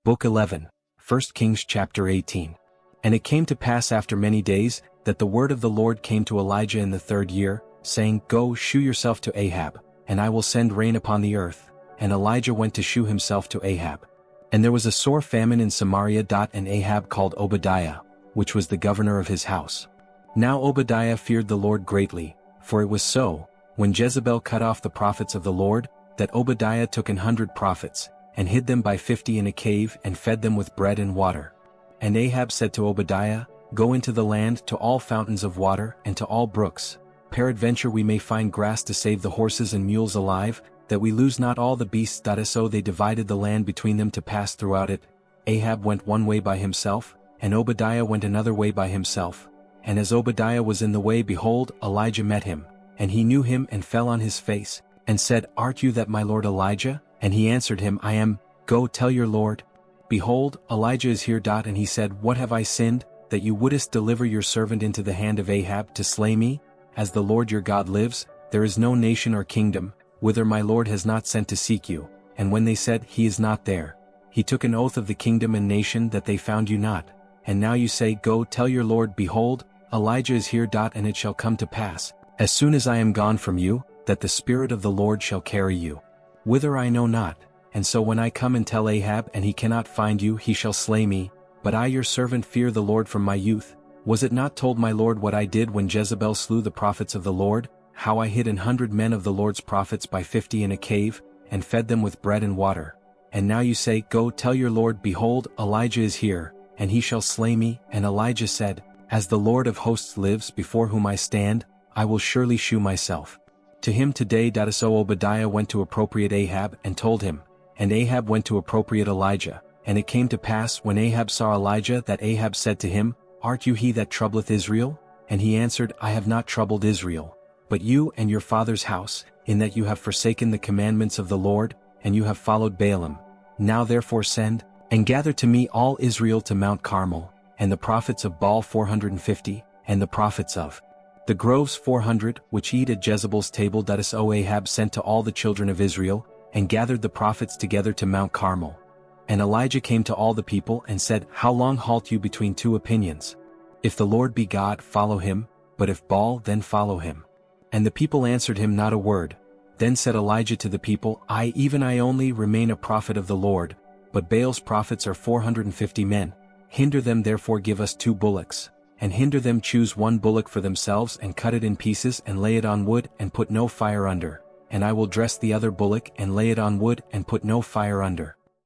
Book 11, 1 Kings chapter 18. And it came to pass after many days, that the word of the Lord came to Elijah in the 3rd year, saying, Go shew yourself to Ahab, and I will send rain upon the earth. And Elijah went to shew himself to Ahab. And there was a sore famine in Samaria. And Ahab called Obadiah, which was the governor of his house. Now Obadiah feared the Lord greatly, for it was so, when Jezebel cut off the prophets of the Lord, that Obadiah took 100 prophets, and hid them by 50 in a cave, and fed them with bread and water. And Ahab said to Obadiah, Go into the land to all fountains of water, and to all brooks. Peradventure we may find grass to save the horses and mules alive, that we lose not all the beasts. So they divided the land between them to pass throughout it. Ahab went one way by himself, and Obadiah went another way by himself. And as Obadiah was in the way, behold, Elijah met him, and he knew him and fell on his face, and said, Art you that my lord Elijah? And he answered him, I am. Go tell your lord. Behold, Elijah is here. And he said, What have I sinned, that you wouldest deliver your servant into the hand of Ahab to slay me? As the Lord your God lives, there is no nation or kingdom, whither my lord has not sent to seek you. And when they said, He is not there, he took an oath of the kingdom and nation that they found you not. And now you say, Go tell your lord, Behold, Elijah is here. And it shall come to pass, as soon as I am gone from you, that the Spirit of the Lord shall carry you whither I know not. And so when I come and tell Ahab, and he cannot find you, he shall slay me. But I your servant fear the Lord from my youth. Was it not told my lord what I did when Jezebel slew the prophets of the Lord, how I hid 100 men of the Lord's prophets by 50 in a cave, and fed them with bread and water? And now you say, Go tell your lord, Behold, Elijah is here, and he shall slay me. And Elijah said, As the Lord of hosts lives, before whom I stand, I will surely shew myself to him today. So Obadiah went to appropriate Ahab, and told him. And Ahab went to appropriate Elijah. And it came to pass, when Ahab saw Elijah, that Ahab said to him, Art you he that troubleth Israel? And he answered, I have not troubled Israel, but you and your father's house, in that you have forsaken the commandments of the Lord, and you have followed Baalim. Now therefore send, and gather to me all Israel to Mount Carmel, and the prophets of Baal 450, and the prophets of the groves 400, which eat at Jezebel's table. So Ahab sent to all the children of Israel, and gathered the prophets together to Mount Carmel. And Elijah came to all the people, and said, How long halt you between two opinions? If the Lord be God, follow him, but if Baal, then follow him. And the people answered him not a word. Then said Elijah to the people, Even I only remain a prophet of the Lord, but Baal's prophets are 450 men. Hinder them therefore, give us 2 bullocks. And hinder them, choose 1 bullock for themselves, and cut it in pieces, and lay it on wood, and put no fire under. And I will dress the other bullock, and lay it on wood, and put no fire under.